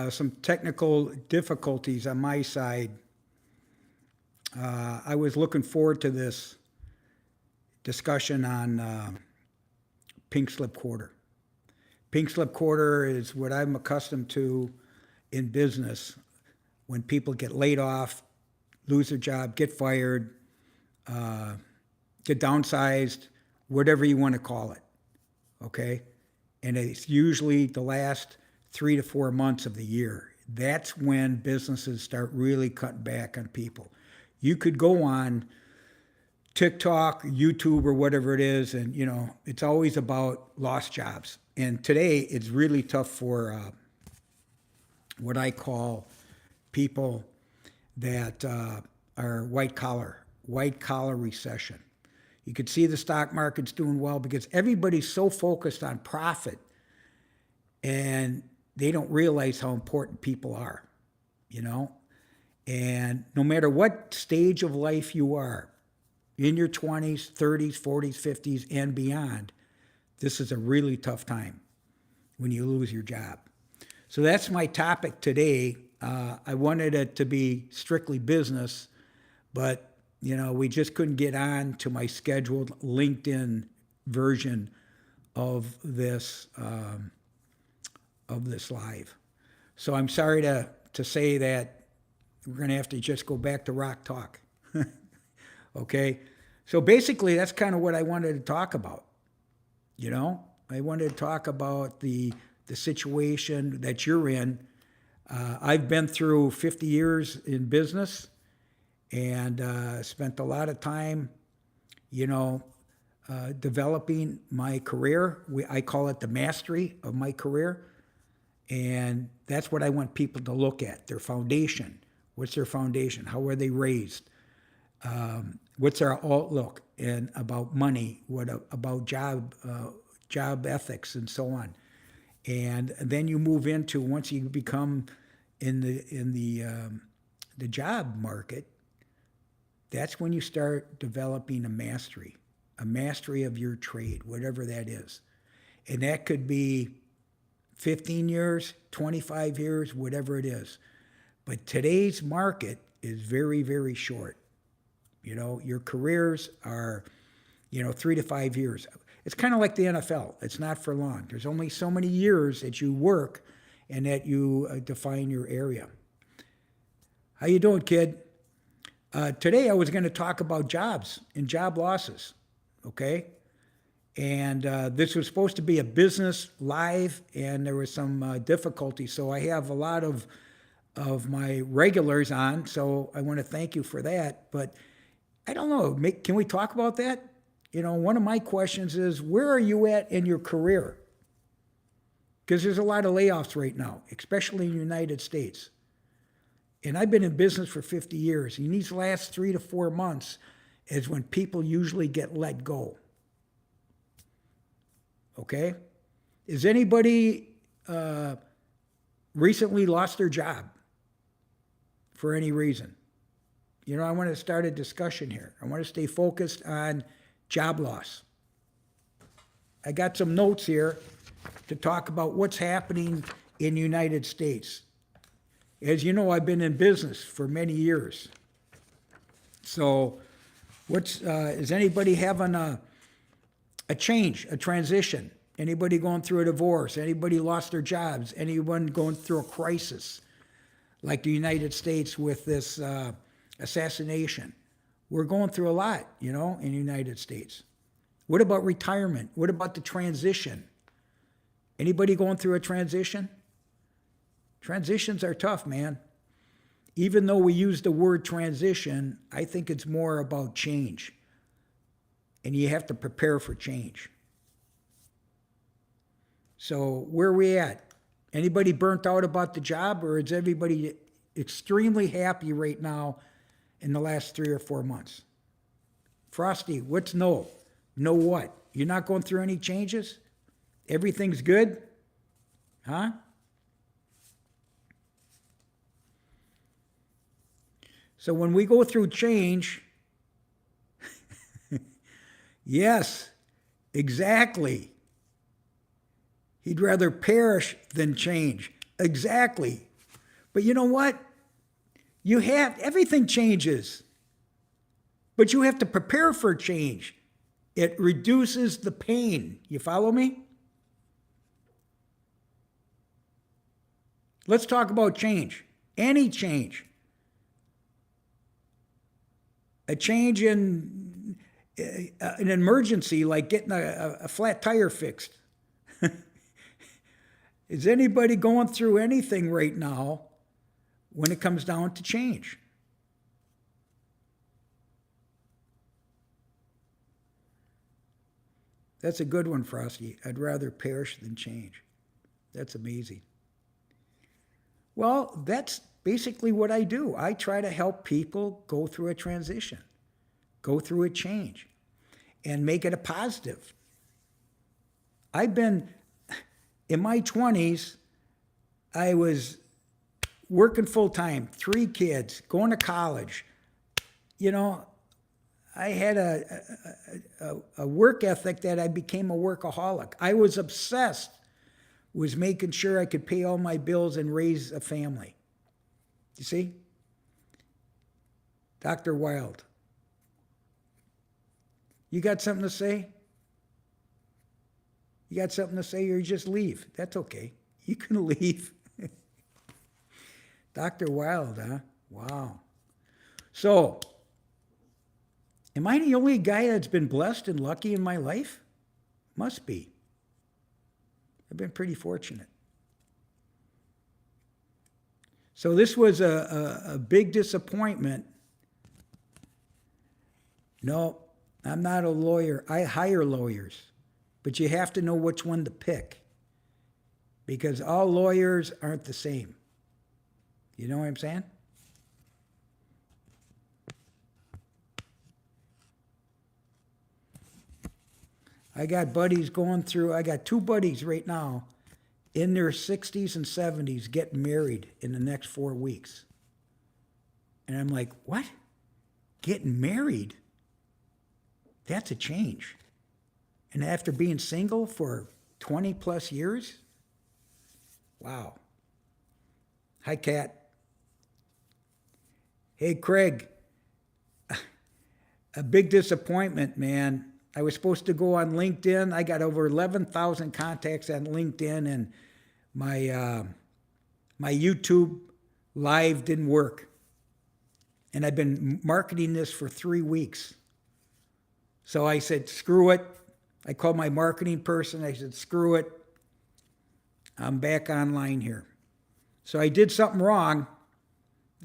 Some technical difficulties on my side. I was looking forward to this discussion on pink slip quarter. Pink slip quarter is what I'm accustomed to in business when people get laid off, lose their job, get fired, get downsized, whatever you want to call it. Okay? And it's usually the last 3 to 4 months of the year. That's when businesses start really cutting back on people. You could go on TikTok, YouTube, or whatever it is, and it's always about lost jobs. And today it's really tough for what I call people that are white collar recession. You could see the stock market's doing well because everybody's so focused on profit and they don't realize how important people are, And no matter what stage of life you are, in your 20s, 30s, 40s, 50s, and beyond, this is a really tough time when you lose your job. So that's my topic today. I wanted it to be strictly business, but we just couldn't get on to my scheduled LinkedIn version of this live. So I'm sorry to say that we're going to have to just go back to rock talk. Okay? So basically, that's kind of what I wanted to talk about. I wanted to talk about the situation that you're in. I've been through 50 years in business and spent a lot of time, developing my career. I call it the mastery of my career. And that's what I want people to look at, their foundation. What's their foundation? How were they raised? What's their outlook and about money? What about job ethics and so on? And then you move into, once you become in the job market, that's when you start developing a mastery of your trade, whatever that is. And that could be 15 years, 25 years, whatever it is. But today's market is very, very short. Your careers are, 3 to 5 years. It's kind of like the NFL. It's not for long. There's only so many years that you work and that you define your area. How you doing, kid? Today I was going to talk about jobs and job losses, okay? And this was supposed to be a business live, and there was some difficulty. So I have a lot of my regulars on, so I want to thank you for that. But I don't know, can we talk about that? One of my questions is, where are you at in your career? Because there's a lot of layoffs right now, especially in the United States. And I've been in business for 50 years. And these last 3 to 4 months is when people usually get let go. Okay? Has anybody recently lost their job for any reason? I want to start a discussion here. I want to stay focused on job loss. I got some notes here to talk about what's happening in the United States. As you know, I've been in business for many years. So is anybody having a change, a transition? Anybody going through a divorce? Anybody lost their jobs? Anyone going through a crisis like the United States with this assassination? We're going through a lot, in the United States. What about retirement? What about the transition? Anybody going through a transition? Transitions are tough, man. Even though we use the word transition, I think it's more about change. And you have to prepare for change. So where are we at? Anybody burnt out about the job, or is everybody extremely happy right now in the last 3 or 4 months? Frosty, what's no? No what? You're not going through any changes? Everything's good? Huh? So when we go through change, yes, exactly. He'd rather perish than change. Exactly. But you know what? Everything changes, but you have to prepare for change. It reduces the pain. You follow me? Let's talk about change. Any change. A change in an emergency like getting a flat tire fixed. Is anybody going through anything right now when it comes down to change? That's a good one, Frosty. I'd rather perish than change. That's amazing. Well, that's basically what I do. I try to help people go through a transition, go through a change, and make it a positive. I've been, in my 20s, I was working full time, 3 kids, going to college. You know, I had a work ethic that I became a workaholic. I was obsessed with making sure I could pay all my bills and raise a family. You see? Dr. Wild. You got something to say? You got something to say or you just leave? That's okay. You can leave. Dr. Wild, huh? Wow. So, am I the only guy that's been blessed and lucky in my life? Must be. I've been pretty fortunate. So this was a big disappointment. No, I'm not a lawyer. I hire lawyers. But you have to know which one to pick. Because all lawyers aren't the same. You know what I'm saying? I got 2 buddies right now in their 60s and 70s getting married in the next 4 weeks. And I'm like, what? Getting married? That's a change. And after being single for 20 plus years? Wow. Hi, Kat. Hey, Craig. A big disappointment, man. I was supposed to go on LinkedIn. I got over 11,000 contacts on LinkedIn, and my YouTube live didn't work. And I've been marketing this for 3 weeks. So I said, screw it. I called my marketing person. I said, screw it. I'm back online here. So I did something wrong,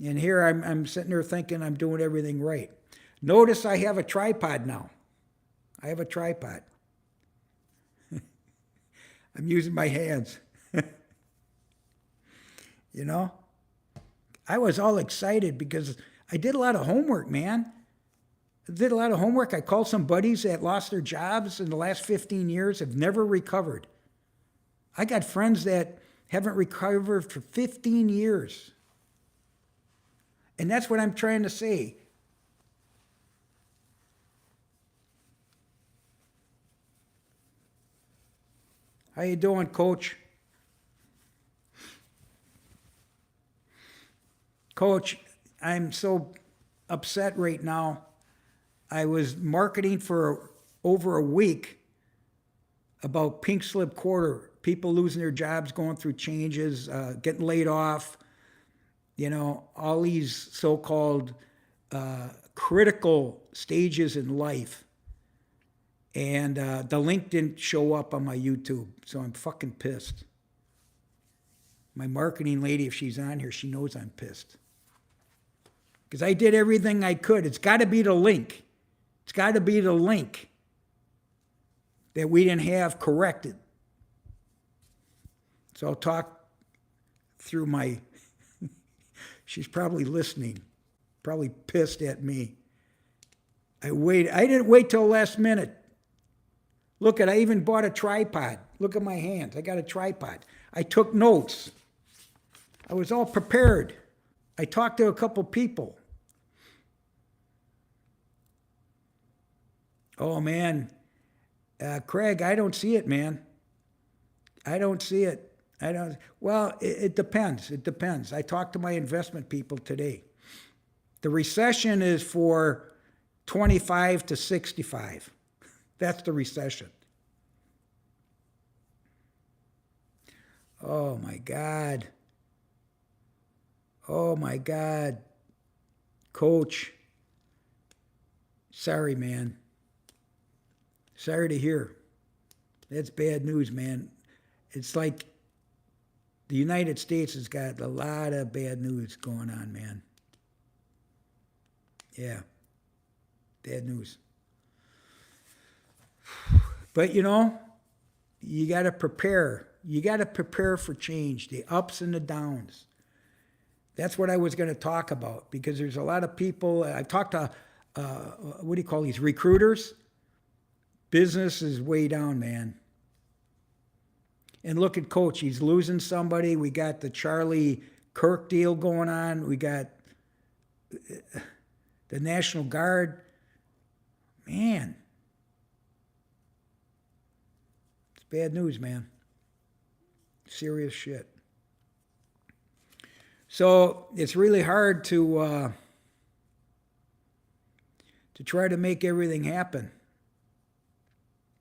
and here I'm sitting there thinking I'm doing everything right. Notice I have a tripod now. I have a tripod. I'm using my hands. You know? I was all excited because I did a lot of homework, man. I did a lot of homework. I called some buddies that lost their jobs in the last 15 years, have never recovered. I got friends that haven't recovered for 15 years. And that's what I'm trying to say. How you doing, Coach? Coach, I'm so upset right now. I was marketing for over a week about pink slip quarter, people losing their jobs, going through changes, getting laid off, you know, all these so-called critical stages in life. And the link didn't show up on my YouTube, so I'm fucking pissed. My marketing lady, if she's on here, she knows I'm pissed. Because I did everything I could. It's got to be the link. It's got to be the link that we didn't have corrected. So I'll talk through my... She's probably listening, probably pissed at me. I didn't wait till the last minute. Look, I even bought a tripod. Look at my hands. I got a tripod. I took notes. I was all prepared. I talked to a couple people. Oh, man. Craig, I don't see it, man. I don't see it. I don't. Well, it depends. It depends. I talked to my investment people today. The recession is for 25 to 65. That's the recession. Oh my God. Oh my God. Coach. Sorry, man. Sorry to hear. That's bad news, man. It's like the United States has got a lot of bad news going on, man. Yeah, bad news. But you got to prepare. You got to prepare for change, the ups and the downs. That's what I was going to talk about because there's a lot of people. I've talked to, what do you call these, recruiters? Business is way down, man. And look at Coach. He's losing somebody. We got the Charlie Kirk deal going on. We got the National Guard. Man. It's bad news, man. Serious shit. So it's really hard to try to make everything happen,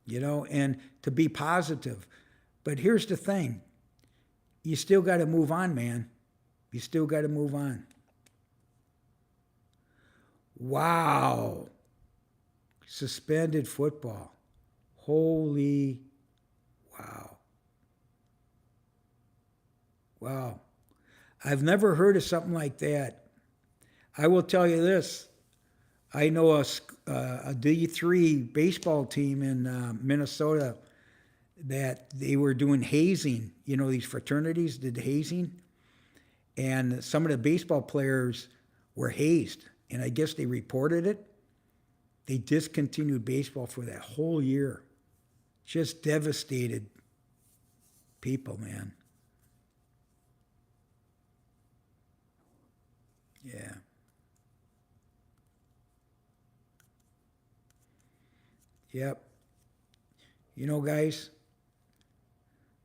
and to be positive. But here's the thing. You still got to move on, man. You still got to move on. Wow. Suspended football. Holy wow. Wow. I've never heard of something like that. I will tell you this. I know a D3 baseball team in Minnesota that they were doing hazing. These fraternities did hazing. And some of the baseball players were hazed. And I guess they reported it. They discontinued baseball for that whole year. Just devastated people, man. Yeah. Yep. Guys,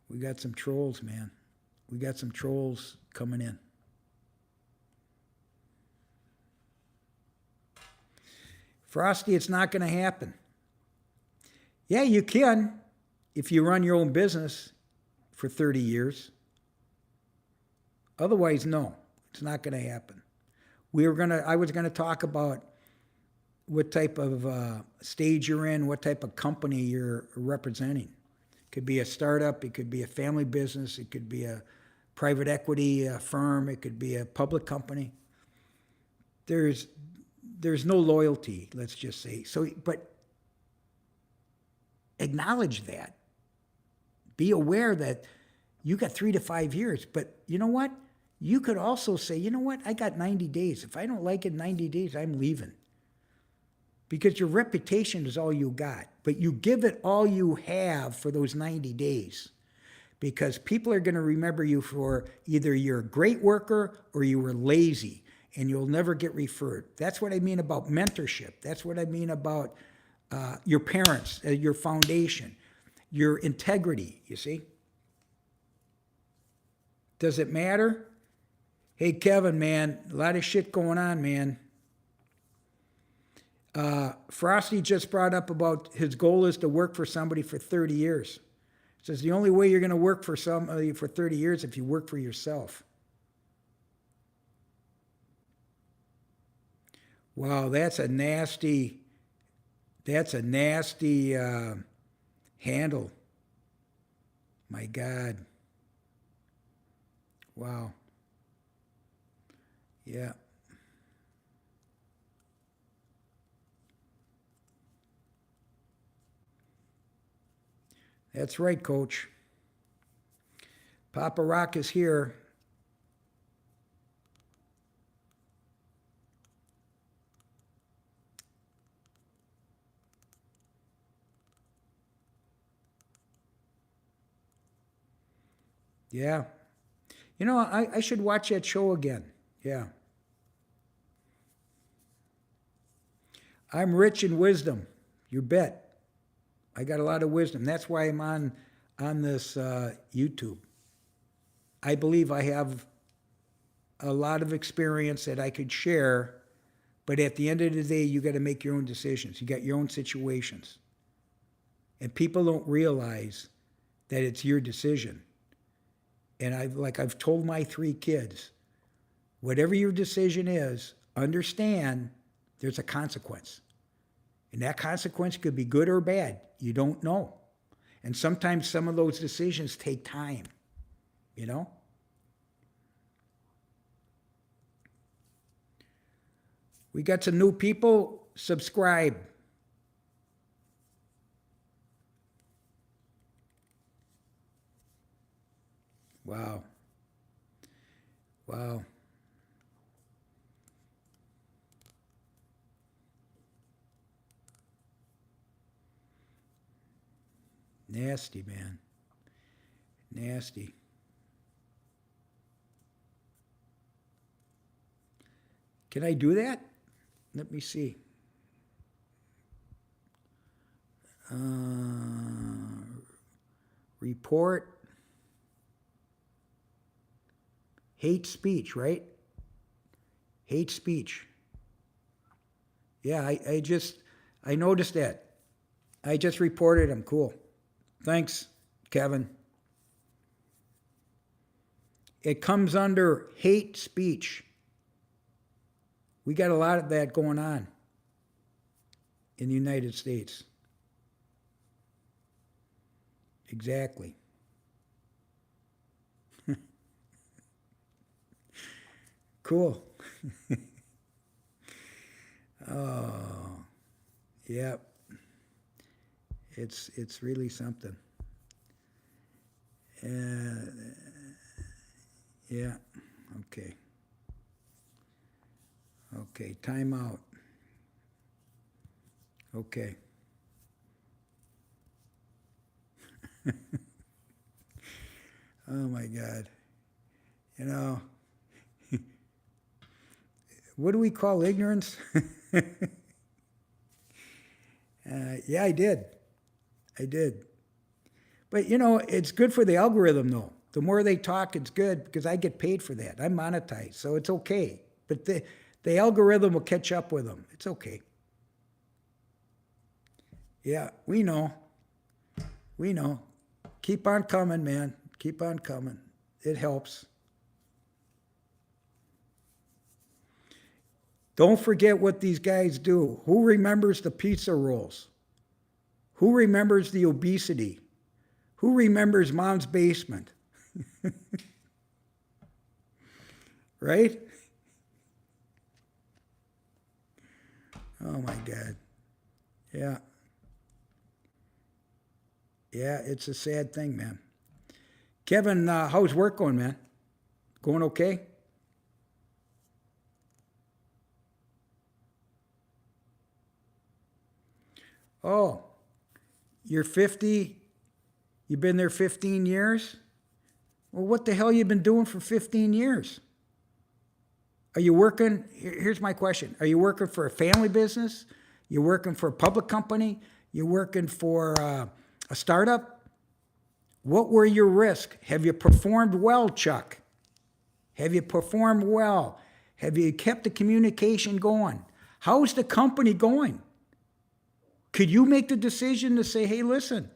we got some trolls, man. We got some trolls coming in. Frosty, it's not going to happen. Yeah, you can if you run your own business for 30 years. Otherwise, no, it's not going to happen. I was going to talk about what type of stage you're in, what type of company you're representing. It could be a startup, it could be a family business, it could be a private equity firm, it could be a public company. There's no loyalty, let's just say. So, but acknowledge that. Be aware that you got 3 to 5 years. But you know what? You could also say, you know what? I got 90 days. If I don't like it in 90 days, I'm leaving. Because your reputation is all you got. But you give it all you have for those 90 days. Because people are going to remember you for either you're a great worker or you were lazy. And you'll never get referred. That's what I mean about mentorship. That's what I mean about your parents, your foundation, your integrity, you see? Does it matter? Hey, Kevin, man, a lot of shit going on, man. Frosty just brought up about his goal is to work for somebody for 30 years. Says the only way you're going to work for somebody for 30 years if you work for yourself. Wow, that's a nasty handle. My God. Wow. Yeah. That's right, Coach. Papa Rock is here. Yeah. I should watch that show again. Yeah. I'm rich in wisdom. You bet. I got a lot of wisdom. That's why I'm on this YouTube. I believe I have a lot of experience that I could share, but at the end of the day, you got to make your own decisions. You got your own situations. And people don't realize that it's your decision. And I've told my 3 kids, whatever your decision is, understand there's a consequence. And that consequence could be good or bad. You don't know. And sometimes some of those decisions take time, you know? We got some new people. Subscribe. Wow. Wow. Nasty, man. Nasty. Can I do that? Let me see. Report. Hate speech, right? Hate speech. Yeah, I noticed that. I just reported him. Cool. Thanks, Kevin. It comes under hate speech. We got a lot of that going on in the United States. Exactly. Cool. Oh, yeah. It's really something. Yeah. Okay. Okay. Time out. Okay. Oh my God. You know, what do we call ignorance? Yeah, I did. But you know, it's good for the algorithm though. The more they talk, it's good because I get paid for that. I'm monetized, so it's okay. But the algorithm will catch up with them. It's okay. Yeah, we know. We know. Keep on coming, man. Keep on coming. It helps. Don't forget what these guys do. Who remembers the pizza rolls? Who remembers the obesity? Who remembers mom's basement? Right? Oh my God. Yeah. Yeah, it's a sad thing, man. Kevin, how's work going, man? Going okay? Oh, you're 50. You've been there 15 years? Well, what the hell you been doing for 15 years? Are you working? Here's my question. Are you working for a family business? You working for a public company? You working for a startup? What were your risks? Have you performed well, Chuck? Have you performed well? Have you kept the communication going? How's the company going? Could you make the decision to say, hey, listen,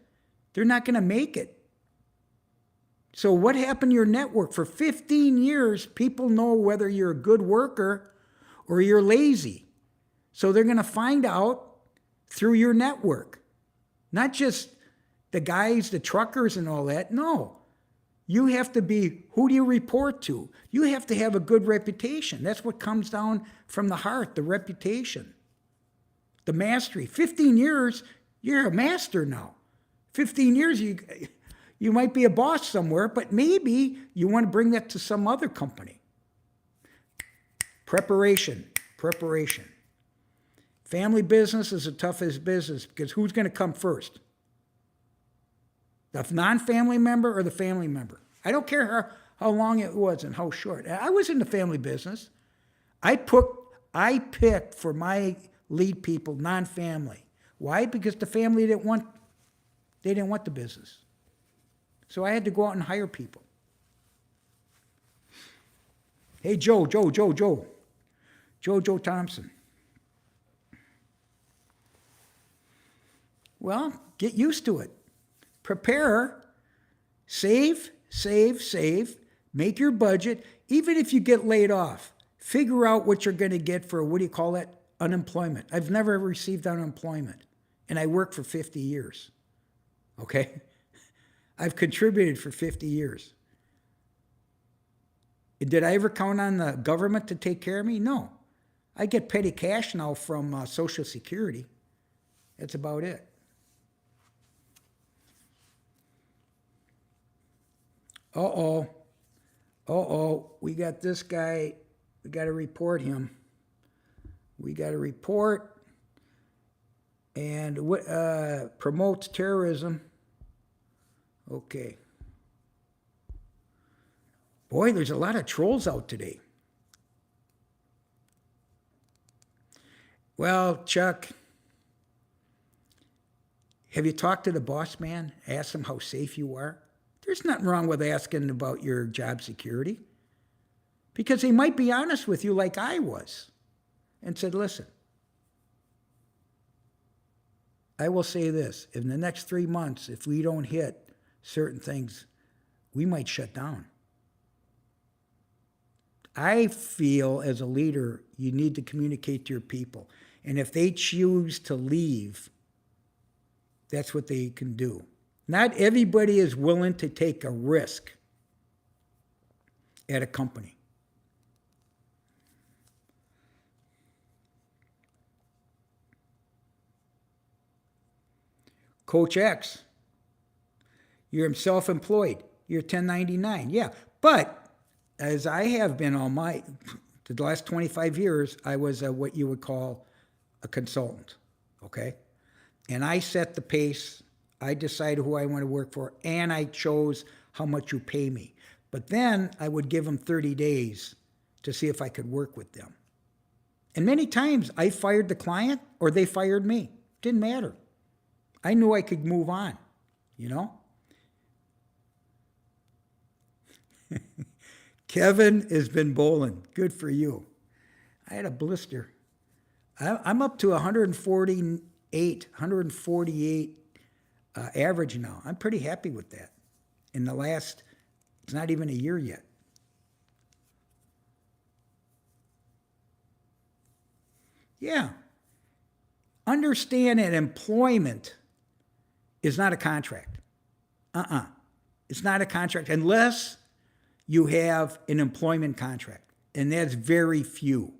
they're not going to make it? So what happened to your network? For 15 years, people know whether you're a good worker or you're lazy. So they're going to find out through your network. Not just the guys, the truckers and all that. No. You have to be, who do you report to? You have to have a good reputation. That's what comes down from the heart, the reputation. The mastery. 15 years, you're a master now. 15 years, you might be a boss somewhere, but maybe you want to bring that to some other company. Preparation. Family business is the toughest business because who's going to come first? The non-family member or the family member? I don't care how long it was and how short. I was in the family business. I picked for my lead people non-family. Why? Because the family didn't want the business. So I had to go out and hire people. Hey, Joe Thompson. Well, get used to it. Prepare, save, make your budget. Even if you get laid off, figure out what you're going to get for, what do you call it? Unemployment. I've never received unemployment, and I worked for 50 years. Okay? I've contributed for 50 years. Did I ever count on the government to take care of me? No. I get petty cash now from Social Security. That's about it. Uh-oh. We got this guy. We got to report him. We got to report. And promotes terrorism. Okay. Boy, there's a lot of trolls out today. Well, Chuck, have you talked to the boss man? Asked him how safe you are? There's nothing wrong with asking about your job security, because he might be honest with you like I was and said, listen, I will say this, in the next 3 months, if we don't hit certain things, we might shut down. I feel as a leader, you need to communicate to your people. And if they choose to leave, that's what they can do. Not everybody is willing to take a risk at a company. Coach X, you're self-employed. You're 1099. Yeah, but as I have been the last 25 years, I was what you would call a consultant, okay? And I set the pace. I decided who I want to work for, and I chose how much you pay me. But then I would give them 30 days to see if I could work with them. And many times I fired the client or they fired me. Didn't matter. I knew I could move on, you know? Kevin has been bowling. Good for you. I had a blister. I'm up to 148 average now. I'm pretty happy with that. It's not even a year yet. Yeah. Understand that employment is not a contract. It's not a contract unless you have an employment contract. And that's very few.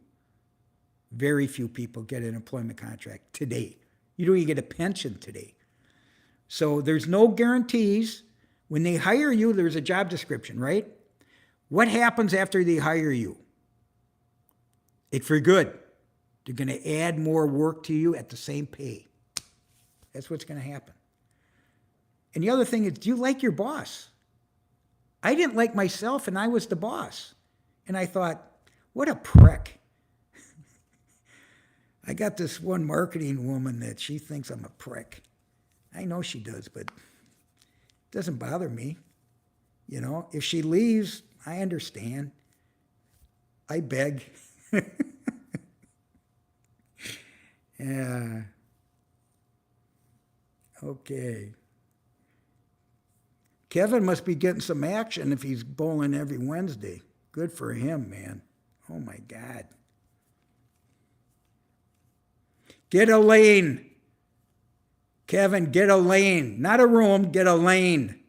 Very few people get an employment contract today. You don't even get a pension today. So there's no guarantees. When they hire you, there's a job description, right? What happens after they hire you? It's for good. They're going to add more work to you at the same pay. That's what's going to happen. And the other thing is, do you like your boss? I didn't like myself, and I was the boss. And I thought, what a prick. I got this one marketing woman that she thinks I'm a prick. I know she does, but it doesn't bother me. You know, if she leaves, I understand. I beg. Yeah. Okay. Kevin must be getting some action if he's bowling every Wednesday. Good for him, man. Oh, my God. Get a lane. Kevin, get a lane. Not a room, get a lane.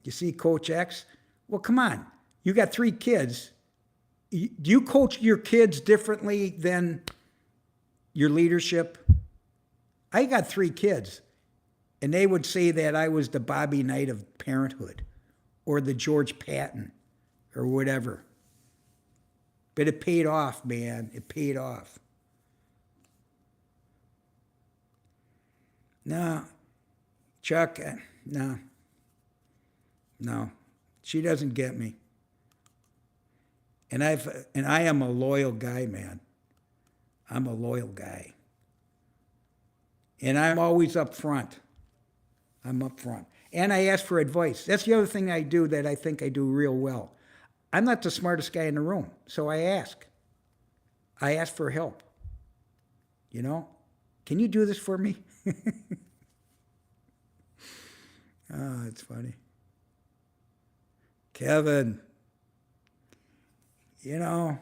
You see Coach X? Well, come on. You got 3 kids. Do you coach your kids differently than your leadership? I got 3 kids, and they would say that I was the Bobby Knight of parenthood or the George Patton or whatever. But it paid off, man. It paid off. No, Chuck, no. She doesn't get me. And I am a loyal guy, man. I'm a loyal guy. And I'm always up front. I'm upfront. And I ask for advice. That's the other thing I do that I think I do real well. I'm not the smartest guy in the room, so I ask. I ask for help. You know, can you do this for me? Oh, it's funny. Kevin, you know,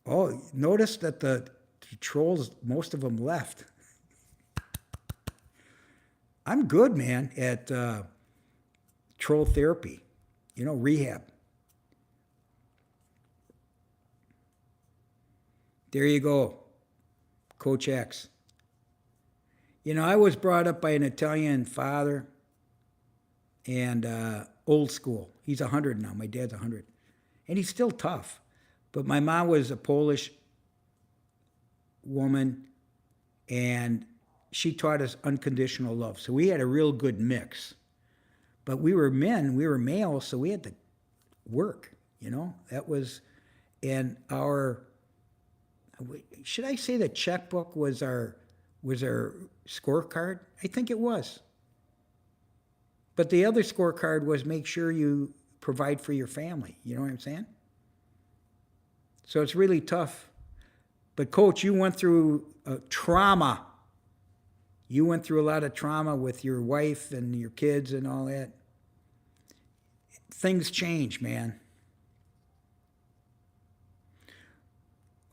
oh, notice that the trolls, most of them left. I'm good, man, at troll therapy, rehab. There you go, Coach X. I was brought up by an Italian father and old school. He's 100 now. My dad's 100. And he's still tough. But my mom was a Polish woman, and she taught us unconditional love. So we had a real good mix. But we were men, we were males, so we had to work, That was, and should I say the checkbook was our scorecard? I think it was. But the other scorecard was make sure you provide for your family. You know what I'm saying? So it's really tough. But Coach, you went through trauma. You went through a lot of trauma with your wife and your kids and all that. Things change, man.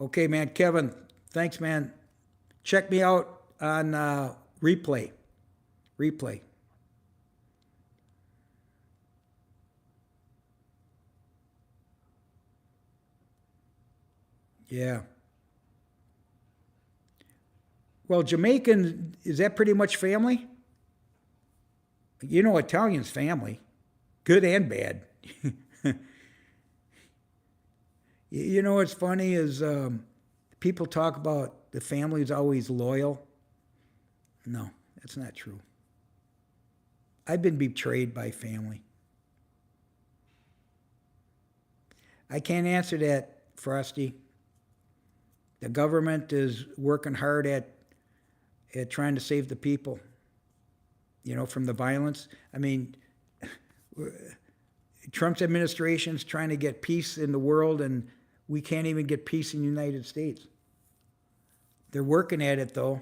Okay, man. Kevin, thanks, man. Check me out on replay. Replay. Yeah. Well, Jamaican, is that pretty much family? Italian's family. Good and bad. What's funny is people talk about the family is always loyal. No, that's not true. I've been betrayed by family. I can't answer that, Frosty. The government is working hard at trying to save the people, from the violence. I mean, Trump's administration's trying to get peace in the world, and we can't even get peace in the United States. They're working at it, though.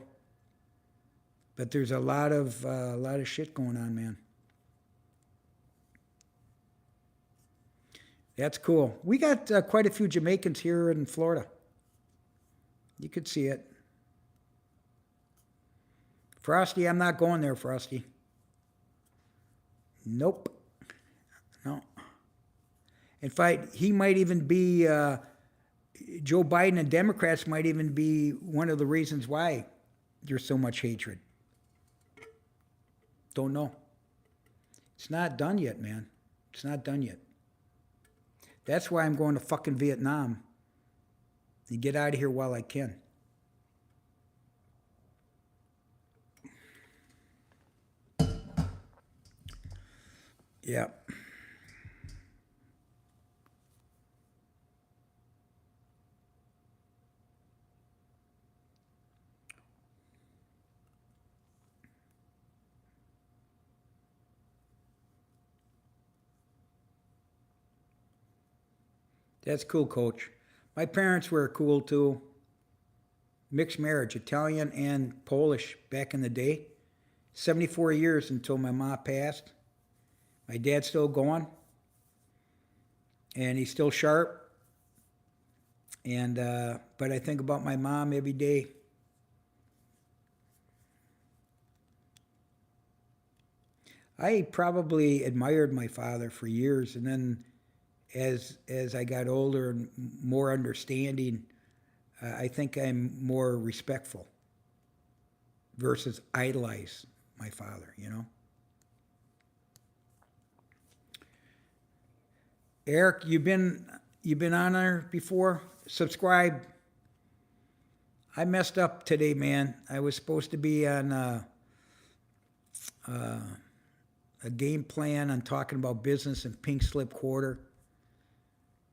But there's a lot of shit going on, man. That's cool. We got quite a few Jamaicans here in Florida. You could see it. Frosty, I'm not going there, Frosty. Nope. No. In fact, he might even be, Joe Biden and Democrats might even be one of the reasons why there's so much hatred. Don't know. It's not done yet, man. It's not done yet. That's why I'm going to fucking Vietnam. To get out of here while I can. Yeah. That's cool, Coach. My parents were cool too. Mixed marriage, Italian and Polish back in the day. 74 years until my mom passed. My dad's still going. And he's still sharp. And but I think about my mom every day. I probably admired my father for years, and then as I got older and more understanding, I think I'm more respectful versus idolize my father, Eric, you've been on there before? Subscribe. I messed up today, man. I was supposed to be on a game plan on talking about business and pink slip quarter.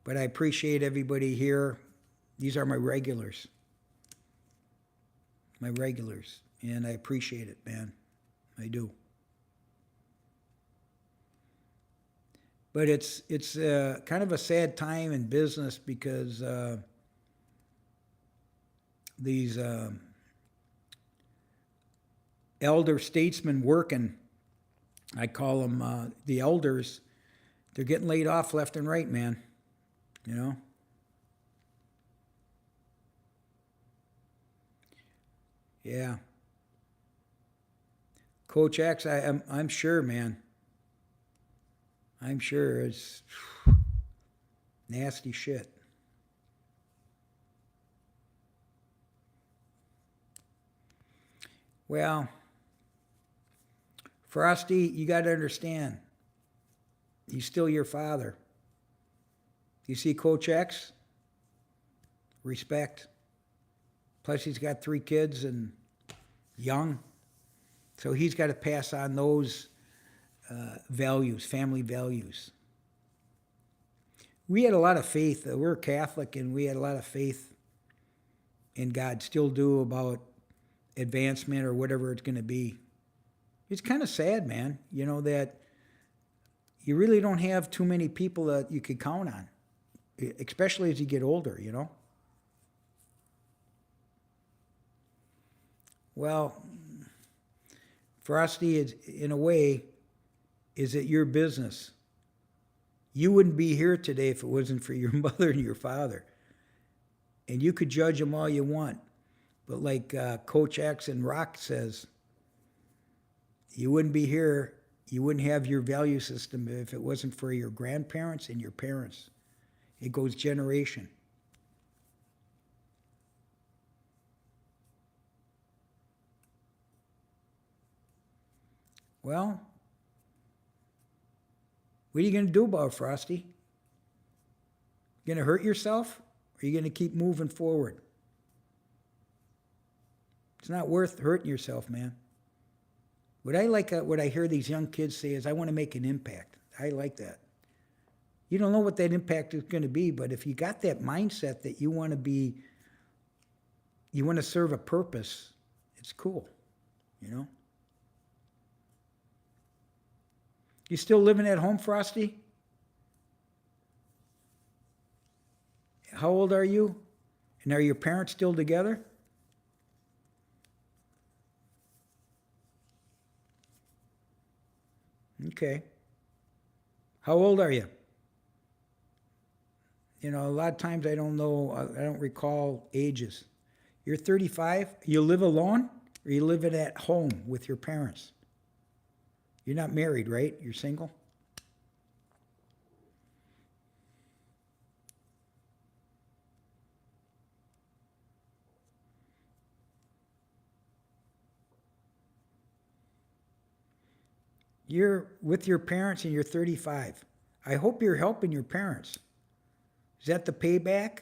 But I appreciate everybody here. These are my regulars. My regulars. And I appreciate it, man. I do. But it's kind of a sad time in business because these elder statesmen working, I call them the elders, they're getting laid off left and right, man. You know? Yeah. Coach X, I'm sure, man. I'm sure it's nasty shit. Well, Frosty, you got to understand, he's still your father. You see Coach X? Respect. Plus, he's got 3 kids and young. So he's got to pass on those values, family values. We had a lot of faith. We're Catholic, and we had a lot of faith in God, still do, about advancement or whatever it's going to be. It's kind of sad, man, you know, that you really don't have too many people that you could count on, especially as you get older, you know. Well, Frosty, is, in a way, is it your business? You wouldn't be here today if it wasn't for your mother and your father. And you could judge them all you want. But like Coach X and Rock says, you wouldn't be here, you wouldn't have your value system if it wasn't for your grandparents and your parents. It goes generation. Well, what are you going to do about it, Frosty? You going to hurt yourself, or are you going to keep moving forward? It's not worth hurting yourself, man. What I like, what I hear these young kids say is, I want to make an impact. I like that. You don't know what that impact is going to be, but if you got that mindset that you want to be, you want to serve a purpose, it's cool, you know? You still living at home, Frosty? How old are you? And are your parents still together? Okay. How old are you? You know, a lot of times I don't know, I don't recall ages. You're 35? You live alone? Or you live at home with your parents? You're not married, right? You're single? You're with your parents and you're 35. I hope you're helping your parents. Is that the payback?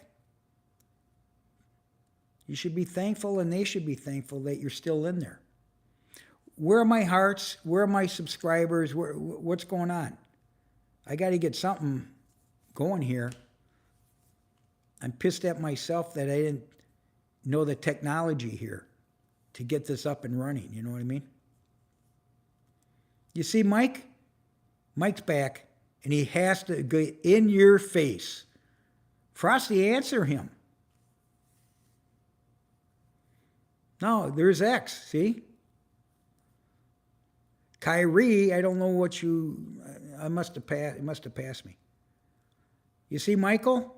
You should be thankful, and they should be thankful that you're still in there. Where are my hearts? Where are my subscribers? What's going on? I got to get something going here. I'm pissed at myself that I didn't know the technology here to get this up and running. You know what I mean? You see Mike? Mike's back, and he has to go in your face. Frosty, answer him. No, there's X, see? Kyrie, I don't know what you, I must have passed, it must have passed me. You see Michael?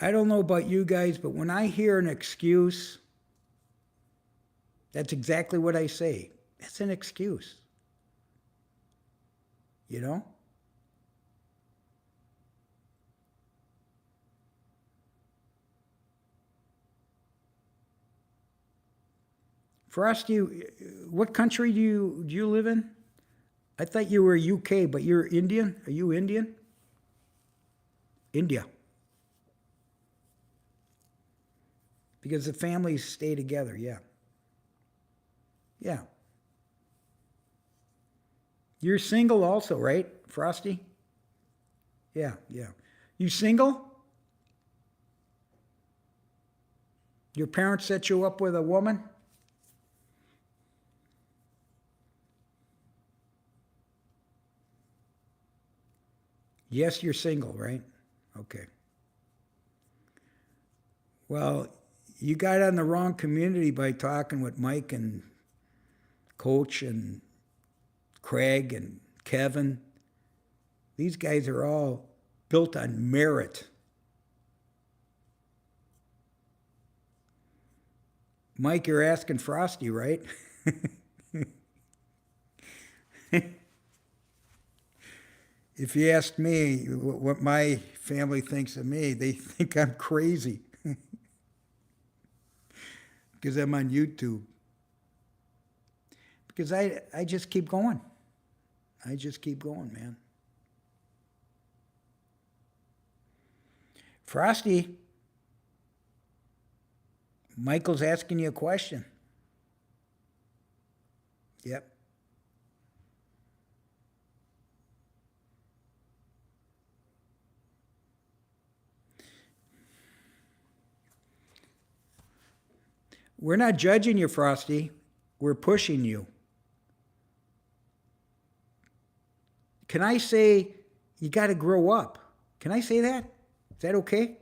I don't know about you guys, but when I hear an excuse, that's exactly what I say. That's an excuse. You know? Frosty, what country do you live in? I thought you were UK, but you're Indian? Are you Indian? India. Because the families stay together, yeah. Yeah. You're single also, right, Frosty? Yeah, yeah. You single? Your parents set you up with a woman? Yes, you're single, right? Okay. Well, you got on the wrong community by talking with Mike and Coach and Craig and Kevin. These guys are all built on merit. Mike, you're asking Frosty, right? If you ask me what my family thinks of me, they think I'm crazy because I'm on YouTube. Because I just keep going. I just keep going, man. Frosty, Michael's asking you a question. Yep. We're not judging you, Frosty. We're pushing you. Can I say you got to grow up? Can I say that? Is that okay?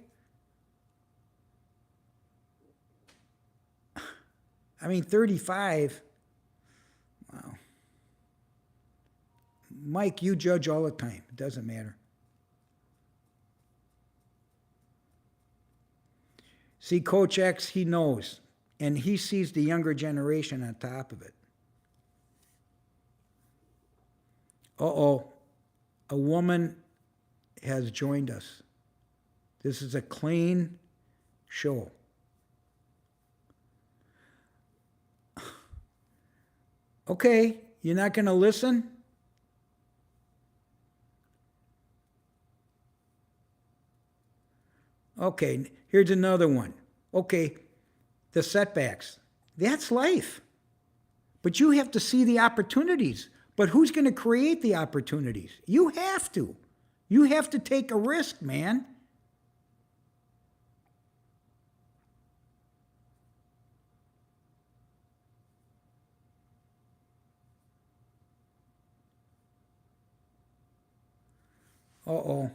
I mean, 35. Wow. Mike, you judge all the time. It doesn't matter. See, Coach X, he knows. And he sees the younger generation on top of it. Uh-oh. A woman has joined us. This is a clean show. Okay, you're not going to listen? Okay, here's another one. Okay, the setbacks. That's life. But you have to see the opportunities. But who's going to create the opportunities? You have to. You have to take a risk, man. Uh-oh.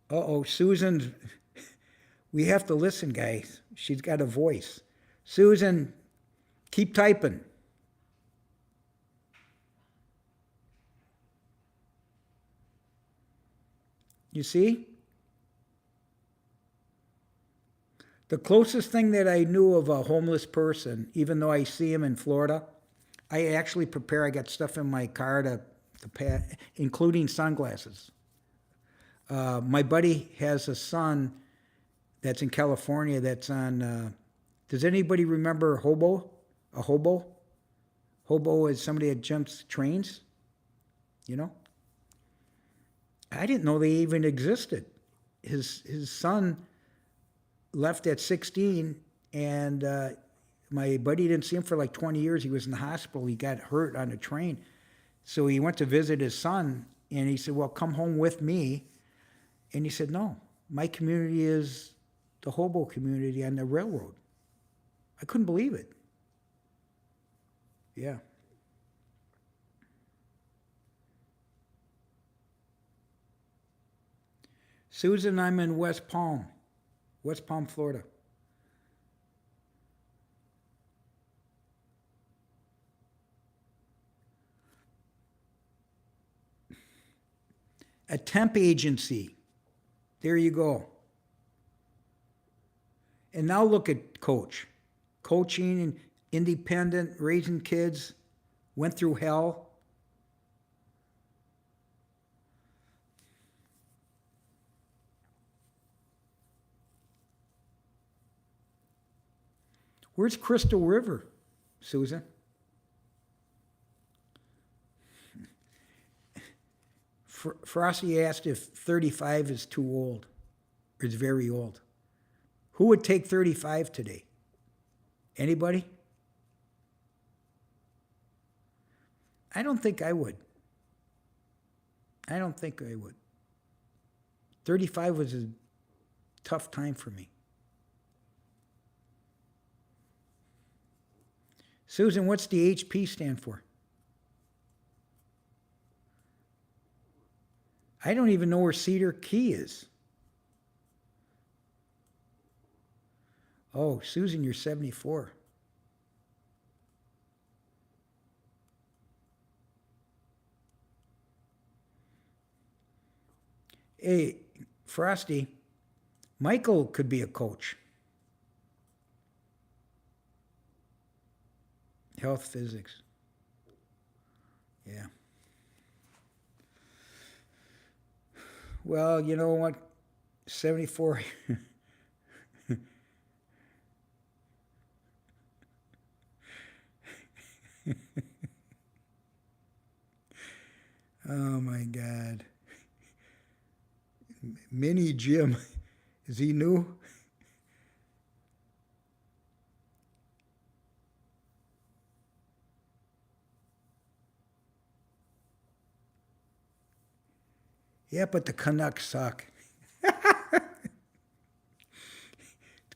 Uh-oh, Susan, we have to listen, guys. She's got a voice. Susan, keep typing. You see? The closest thing that I knew of a homeless person, even though I see him in Florida, I actually prepare. I got stuff in my car to pat, including sunglasses. My buddy has a son that's in California that's on. Does anybody remember Hobo? A hobo? Hobo is somebody that jumps trains, you know? I didn't know they even existed. His son left at 16, and my buddy didn't see him for like 20 years. He was in the hospital. He got hurt on a train. So he went to visit his son, and he said, well, come home with me. And he said, no, my community is the hobo community on the railroad. I couldn't believe it. Yeah. Susan, I'm in West Palm, Florida. A temp agency. There you go. And now look at Coach. Coaching and independent, raising kids, went through hell. Where's Crystal River, Susan? Frosty asked if 35 is too old, or is very old. Who would take 35 today? Anybody? I don't think I would. I don't think I would. 35 was a tough time for me. Susan, what's the HP stand for? I don't even know where Cedar Key is. Oh, Susan, you're 74. Hey, Frosty, Michael could be a coach. Health physics. Yeah. Well, you know what? 74. Oh my God. Mini Jim. Is he new? Yeah, but the Canucks suck. It's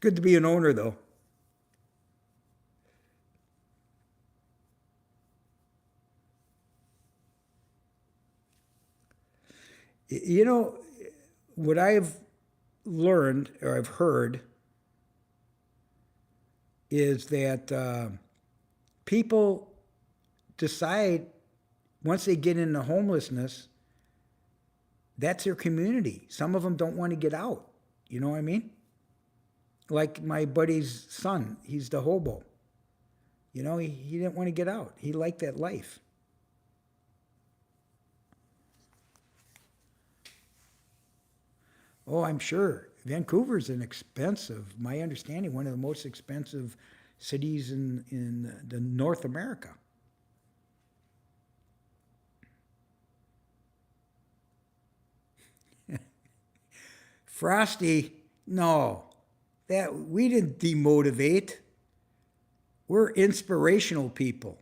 good to be an owner, though. You know, what I've learned or I've heard is that people decide once they get into homelessness, that's their community. Some of them don't want to get out. You know what I mean? Like my buddy's son, he's the hobo. You know, he didn't want to get out. He liked that life. Oh, I'm sure. Vancouver's an expensive, my understanding, one of the most expensive cities in the North America. Frosty, no, that we didn't demotivate. We're inspirational people.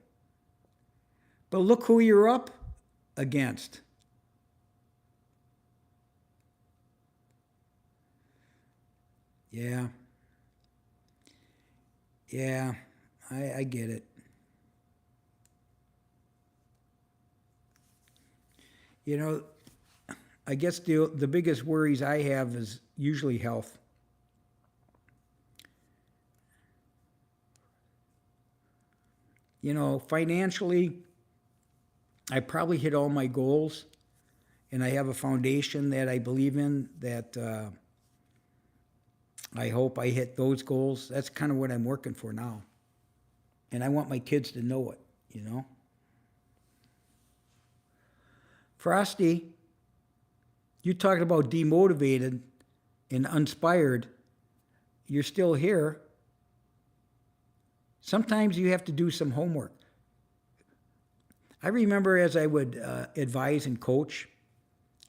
But look who you're up against. Yeah, yeah, I get it. You know, I guess the biggest worries I have is usually health. You know, financially, I probably hit all my goals, and I have a foundation that I believe in that I hope I hit those goals. That's kind of what I'm working for now. And I want my kids to know it, you know? Frosty, you talking about demotivated and uninspired. You're still here. Sometimes you have to do some homework. I remember as I would advise and coach,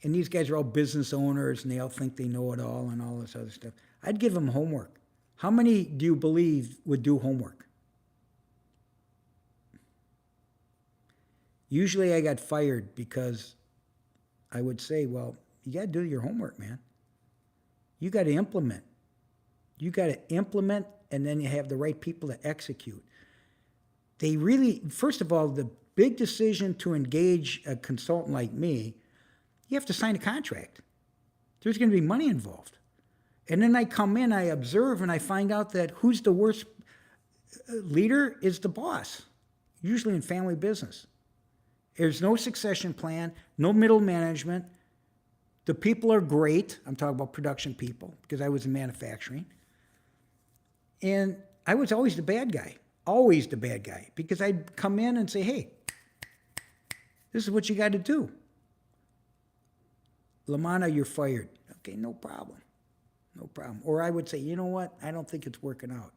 and these guys are all business owners and they all think they know it all and all this other stuff. I'd give them homework. How many do you believe would do homework? Usually I got fired because I would say, well, you got to do your homework, man. You got to implement. You got to implement, and then you have the right people to execute. They really, first of all, the big decision to engage a consultant like me, you have to sign a contract. There's going to be money involved. And then I come in, I observe, and I find out that who's the worst leader is the boss, usually in family business. There's no succession plan, no middle management. The people are great. I'm talking about production people because I was in manufacturing. And I was always the bad guy, because I'd come in and say, hey, this is what you got to do. LaManna, you're fired. Okay, no problem. No problem. Or I would say, you know what? I don't think it's working out.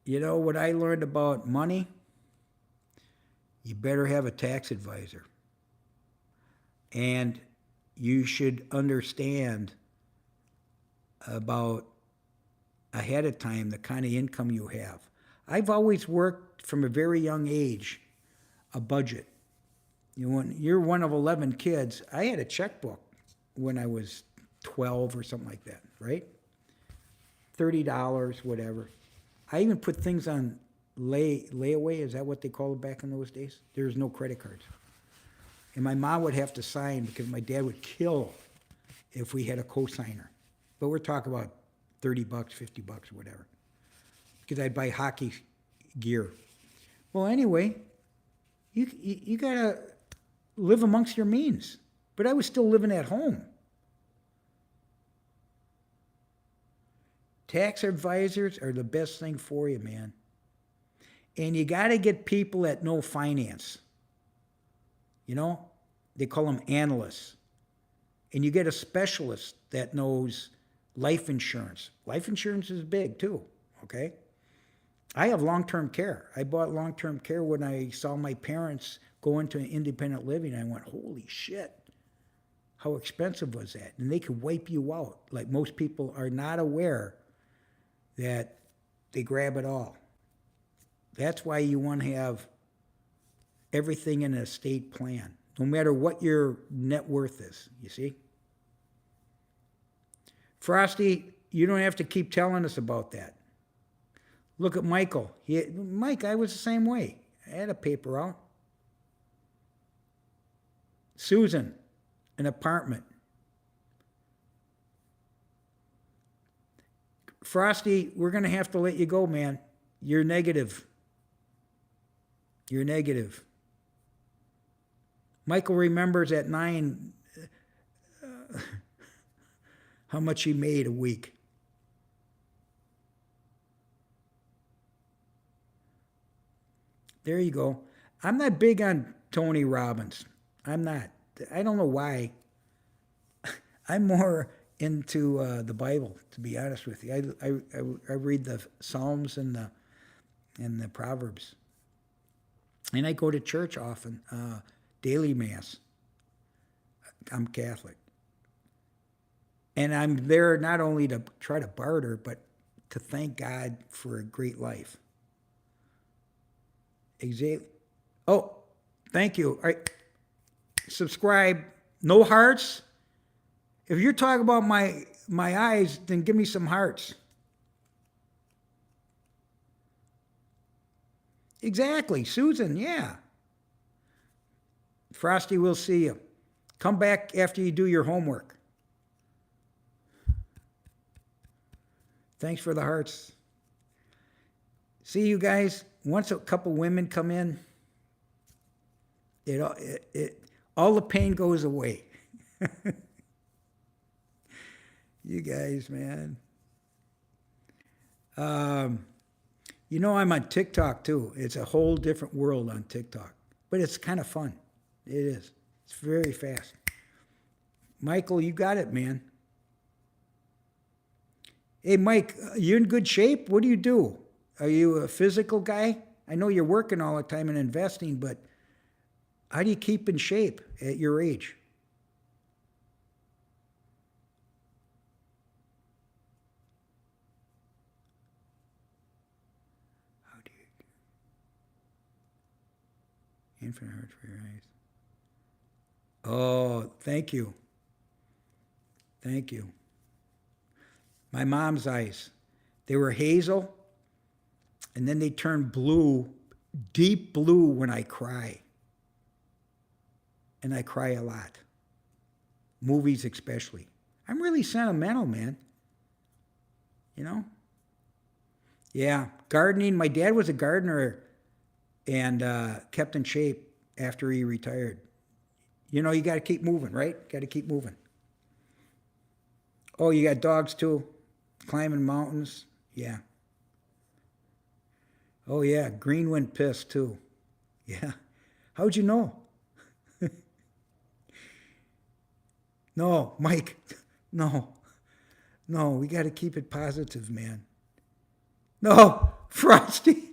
You know what I learned about money? You better have a tax advisor. And you should understand about ahead of time the kind of income you have. I've always worked from a very young age a budget. When you're one of 11 kids, I had a checkbook when I was 12 or something like that, right? $30, whatever. I even put things on layaway. Is that what they called it back in those days? There was no credit cards. And my mom would have to sign because my dad would kill if we had a cosigner. But we're talking about $30, $50, whatever. Because I'd buy hockey gear. Well, anyway, you got to live amongst your means. But I was still living at home. Tax advisors are the best thing for you, man. And you got to get people that know finance. You know, they call them analysts. And you get a specialist that knows life insurance. Life insurance is big too, okay? I have long-term care. I bought long-term care when I saw my parents go into independent living. I went, holy shit, how expensive was that? And they could wipe you out. Like most people are not aware that they grab it all. That's why you want to have everything in an estate plan, no matter what your net worth is, you see? Frosty, you don't have to keep telling us about that. Look at Michael. Mike, I was the same way. I had a paper out. Susan, an apartment. Frosty, we're going to have to let you go, man. You're negative. You're negative. Michael remembers at 9 how much he made a week. There you go. I'm not big on Tony Robbins. I'm not. I don't know why. I'm more into the Bible, to be honest with you. I read the Psalms and the Proverbs. And I go to church often, daily Mass. I'm Catholic. And I'm there not only to try to barter, but to thank God for a great life. Exactly. Oh, thank you. All right. Subscribe. No hearts. If you're talking about my eyes, then give me some hearts. Exactly. Susan, yeah. Frosty, we'll see you. Come back after you do your homework. Thanks for the hearts. See you guys. Once a couple women come in, all the pain goes away. You guys, man. You know I'm on TikTok too. It's a whole different world on TikTok. But it's kind of fun. It is. It's very fast. Michael, you got it, man. Hey, Mike, you in good shape? What do you do? Are you a physical guy? I know you're working all the time and investing, but how do you keep in shape at your age? How do you? Infinite heart for your eyes. Oh, thank you. Thank you. My mom's eyes, they were hazel, and then they turn blue, deep blue when I cry. And I cry a lot. Movies especially. I'm really sentimental, man. You know? Yeah, gardening. My dad was a gardener and kept in shape after he retired. You know, you got to keep moving, right? Got to keep moving. Oh, you got dogs too? Climbing mountains? Yeah. Oh, yeah. Green went piss too. Yeah. How'd you know? No, Mike. No. No, we got to keep it positive, man. No, Frosty.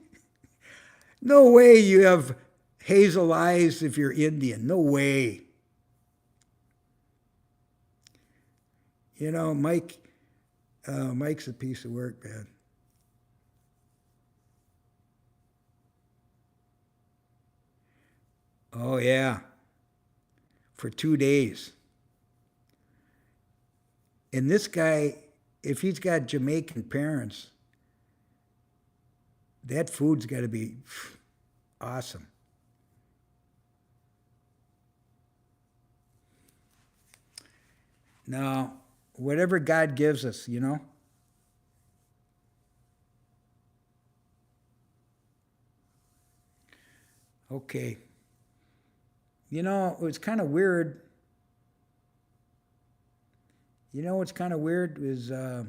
No way you have hazel eyes if you're Indian. No way. You know, Mike's a piece of work, man. Oh yeah, for 2 days. And this guy, if he's got Jamaican parents, that food's got to be awesome. Now, whatever God gives us, you know. Okay. You know, it's kind of weird. You know what's kind of weird is I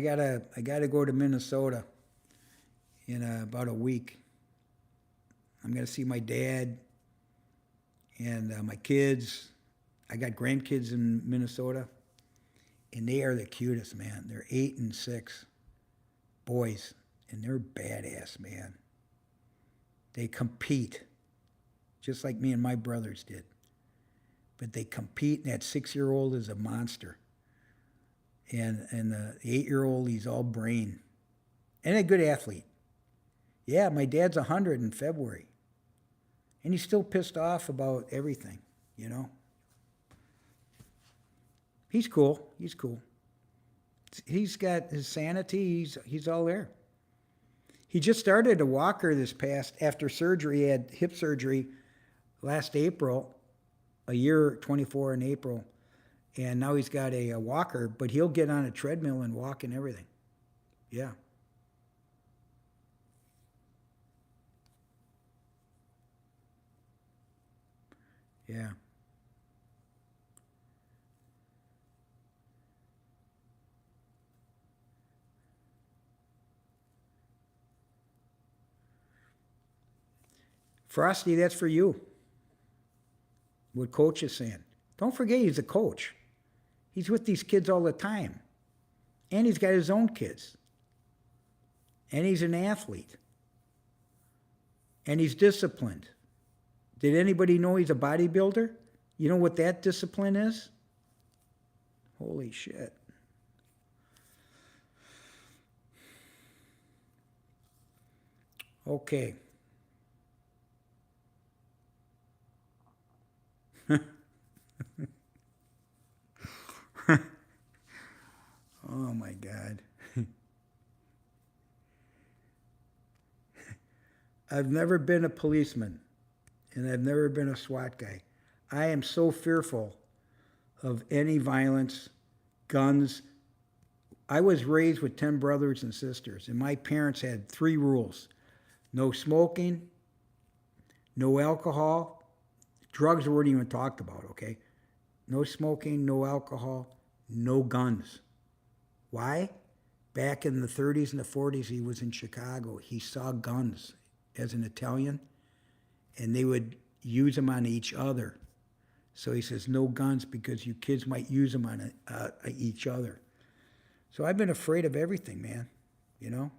gotta go to Minnesota in about a week. I'm gonna see my dad and my kids. I got grandkids in Minnesota, and they are the cutest, man. They're 8 and 6 boys, and they're badass, man. They compete just like me and my brothers did. But they compete, and that 6-year-old is a monster. And the 8-year-old, he's all brain. And a good athlete. Yeah, my dad's 100 in February. And he's still pissed off about everything, you know? He's cool. He's cool. He's got his sanity. He's all there. He just started a walker after surgery. He had hip surgery last April, a year 24 in April. And now he's got a walker, but he'll get on a treadmill and walk and everything. Yeah. Yeah. Frosty, that's for you. What Coach is saying. Don't forget he's a coach. He's with these kids all the time. And he's got his own kids. And he's an athlete. And he's disciplined. Did anybody know he's a bodybuilder? You know what that discipline is? Holy shit. Okay. Oh my God. I've never been a policeman, and I've never been a SWAT guy. I am so fearful of any violence, guns. I was raised with 10 brothers and sisters, and my parents had 3 rules: no smoking, no alcohol, drugs weren't even talked about, okay? No smoking, no alcohol, no guns. Why? Back in the 30s and the 40s, he was in Chicago. He saw guns as an Italian, and they would use them on each other. So he says, no guns because you kids might use them on each other. So I've been afraid of everything, man, you know?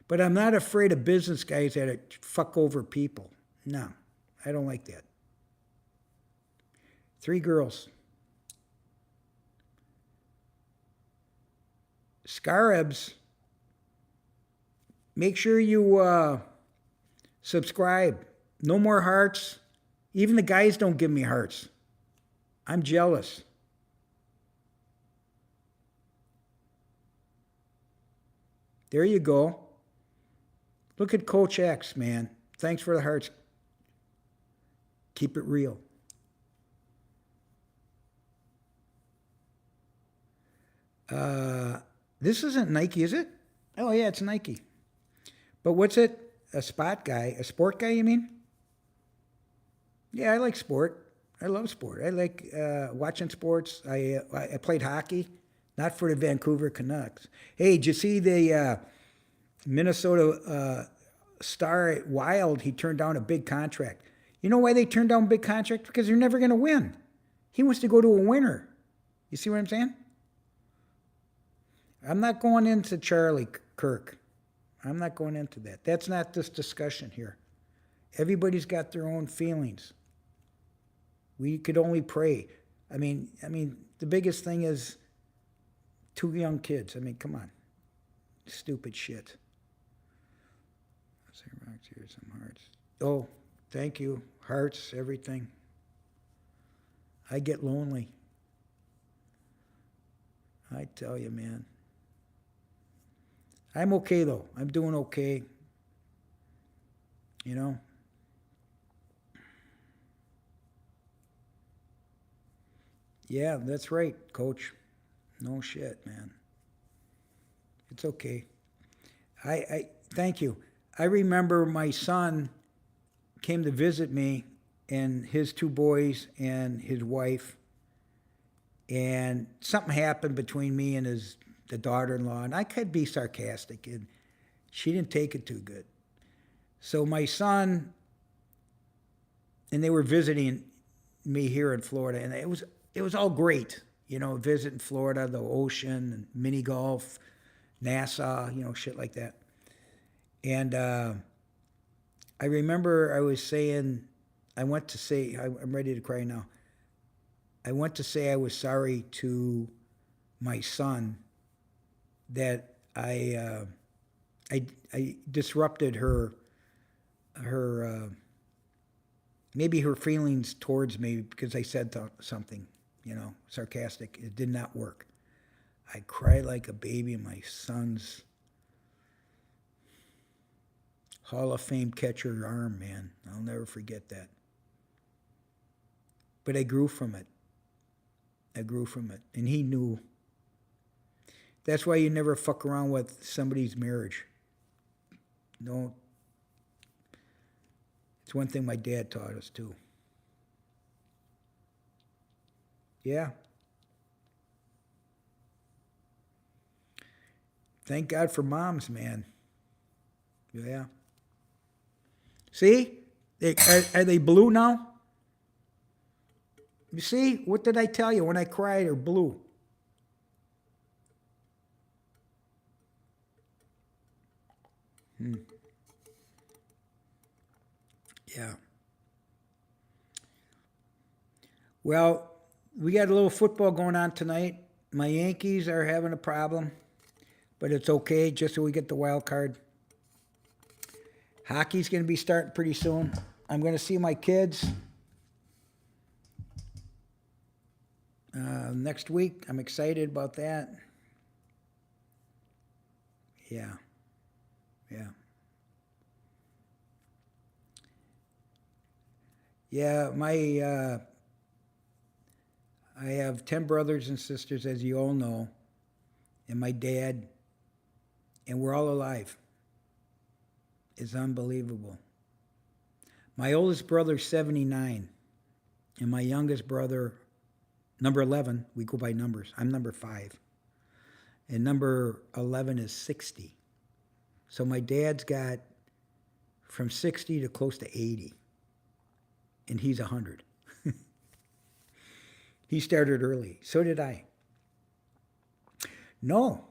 But I'm not afraid of business guys that fuck over people. No, I don't like that. 3 girls. Scarabs, make sure you subscribe. No more hearts. Even the guys don't give me hearts. I'm jealous. There you go. Look at Coach X, man. Thanks for the hearts. Keep it real. This isn't Nike, is it? Oh, yeah, it's Nike. But what's it? A sport guy, you mean? Yeah, I like sport. I love sport. I like watching sports. I played hockey, not for the Vancouver Canucks. Hey, did you see the Minnesota star Wild? He turned down a big contract. You know why they turned down a big contract? Because they're never going to win. He wants to go to a winner. You see what I'm saying? I'm not going into Charlie Kirk. I'm not going into that. That's not this discussion here. Everybody's got their own feelings. We could only pray. The biggest thing is 2 young kids. I mean, come on. Stupid shit. Say rocks here, some hearts. Oh, thank you. Hearts, everything. I get lonely. I tell you, man. I'm okay, though. I'm doing okay. You know? Yeah, that's right, Coach. No shit, man. It's okay. I thank you. I remember my son came to visit me and his 2 boys and his wife, and something happened between me and the daughter-in-law, and I could be sarcastic, and she didn't take it too good. So my son, and they were visiting me here in Florida, and it was all great, visiting Florida, the ocean, and mini golf, Nassau, shit like that. And I remember I was saying, I'm ready to cry now. I went to say I was sorry to my son that I disrupted her maybe her feelings towards me because I said something, sarcastic. It did not work. I cried like a baby in my son's Hall of Fame catcher arm, man. I'll never forget that. But I grew from it. And he knew. That's why you never fuck around with somebody's marriage. Don't. It's one thing my dad taught us, too. Yeah. Thank God for moms, man. Yeah. See? Are they blue now? You see? What did I tell you? When I cried, they're blue. Yeah. Well, we got a little football going on tonight. My Yankees are having a problem, but it's okay just so we get the wild card. Hockey's going to be starting pretty soon. I'm going to see my kids next week. I'm excited about that. Yeah. Yeah. Yeah, I have 10 brothers and sisters, as you all know, and my dad, and we're all alive. It's unbelievable. My oldest brother's 79, and my youngest brother, number 11, we go by numbers. I'm number 5, and number 11 is 60. So my dad's got from 60 to close to 80, and he's 100. He started early. So did I. No,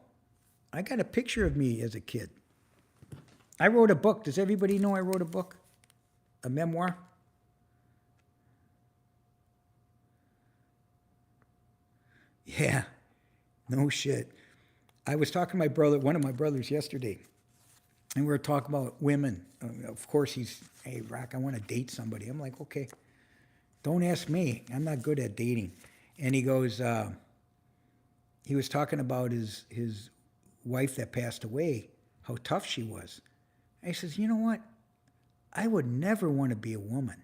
I got a picture of me as a kid. I wrote a book. Does everybody know I wrote a book? A memoir? Yeah, no shit. I was talking to my brother, one of my brothers yesterday, and we were talking about women. Of course, hey, Rock, I want to date somebody. I'm like, okay, don't ask me. I'm not good at dating. And he goes, he was talking about his wife that passed away, how tough she was. I says, you know what? I would never want to be a woman.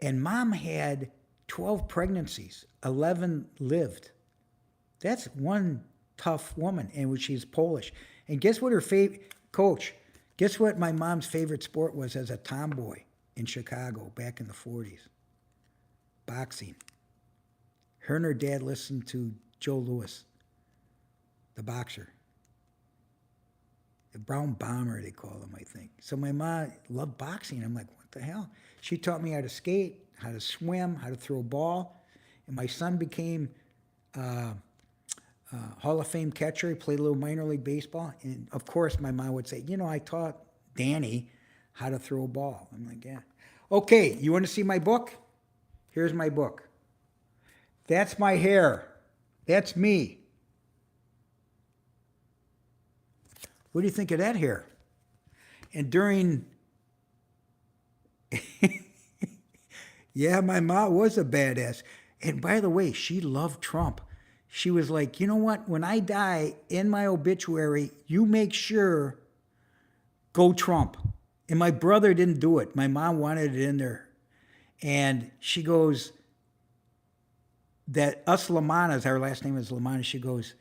And Mom had 12 pregnancies, 11 lived. That's one tough woman, and she's Polish. And guess what her Coach, guess what my mom's favorite sport was as a tomboy in Chicago back in the 40s? Boxing. Her and her dad listened to Joe Louis, the boxer. The Brown Bomber, they call him, I think. So my mom loved boxing. I'm like, what the hell? She taught me how to skate, how to swim, how to throw a ball. And my son became Hall of Fame catcher. He played a little minor league baseball. And, of course, my mom would say, I taught Danny how to throw a ball. I'm like, yeah. Okay, you want to see my book? Here's my book. That's my hair. That's me. What do you think of that hair? And during, yeah, my mom was a badass. And by the way, she loved Trump. She was like, you know what? When I die, in my obituary, you make sure, go Trump. And my brother didn't do it. My mom wanted it in there. And she goes, that us LaMannas, our last name is LaManna, she goes,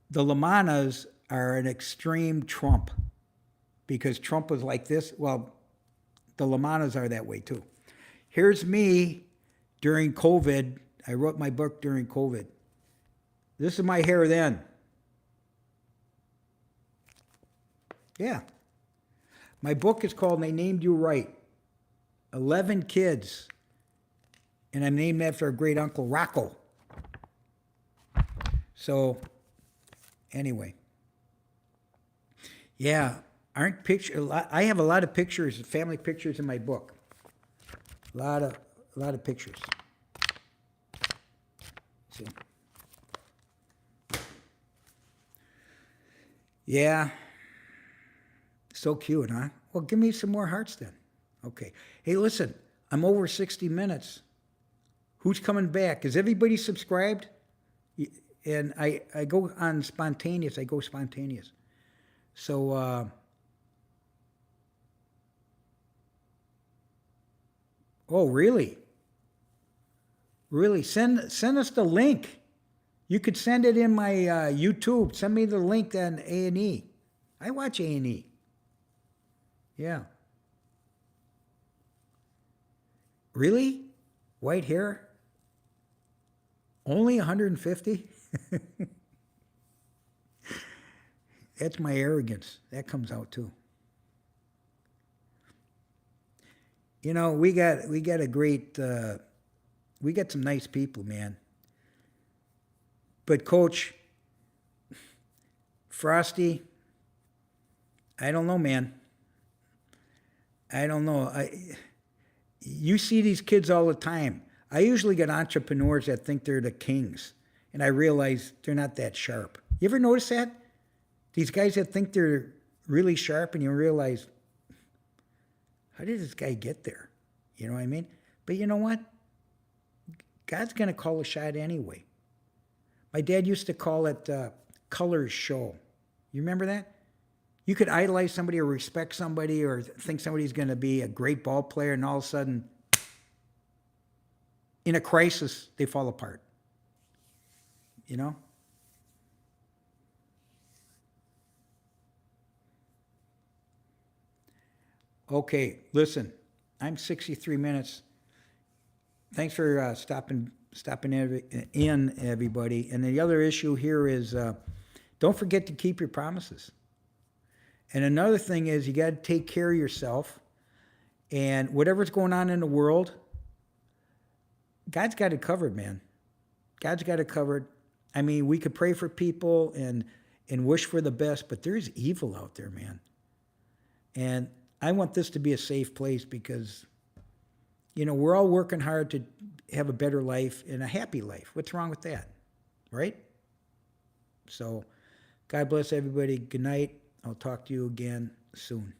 the LaMannas are an extreme Trump. Because Trump was like this. Well, the LaMannas are that way too. Here's me during COVID. I wrote my book during COVID. This is my hair then. Yeah. My book is called They Named You Right. 11 kids. And I'm named after a great uncle, Rocco. So, anyway. Yeah. Aren't pictures? I have a lot of pictures, family pictures in my book. A lot of pictures. See? Yeah. So cute, huh? Well, give me some more hearts then. Okay. Hey, listen, I'm over 60 minutes. Who's coming back? Is everybody subscribed? And I go on spontaneous. I go spontaneous. So, oh, really? Really? Send us the link. You could send it in my YouTube. Send me the link on A&E. I watch A&E. Yeah. Really? White hair? Only 150? That's my arrogance. That comes out too. You know, we got a great, we got some nice people, man. But Coach Frosty, I don't know, man. I don't know. You see these kids all the time. I usually get entrepreneurs that think they're the kings, and I realize they're not that sharp. You ever notice that? These guys that think they're really sharp, and you realize, how did this guy get there? You know what I mean? But you know what? God's going to call a shot anyway. My dad used to call it colors show. You remember that? You could idolize somebody or respect somebody or think somebody's going to be a great ball player, and all of a sudden, in a crisis, they fall apart. You know? Okay, listen, I'm 63 minutes. Thanks for stopping in, everybody. And the other issue here is don't forget to keep your promises. And another thing is you got to take care of yourself. And whatever's going on in the world, God's got it covered, man. God's got it covered. I mean, we could pray for people and wish for the best, but there's evil out there, man. And I want this to be a safe place because, you know, we're all working hard to have a better life and a happy life. What's wrong with that? Right? So, God bless everybody. Good night. I'll talk to you again soon.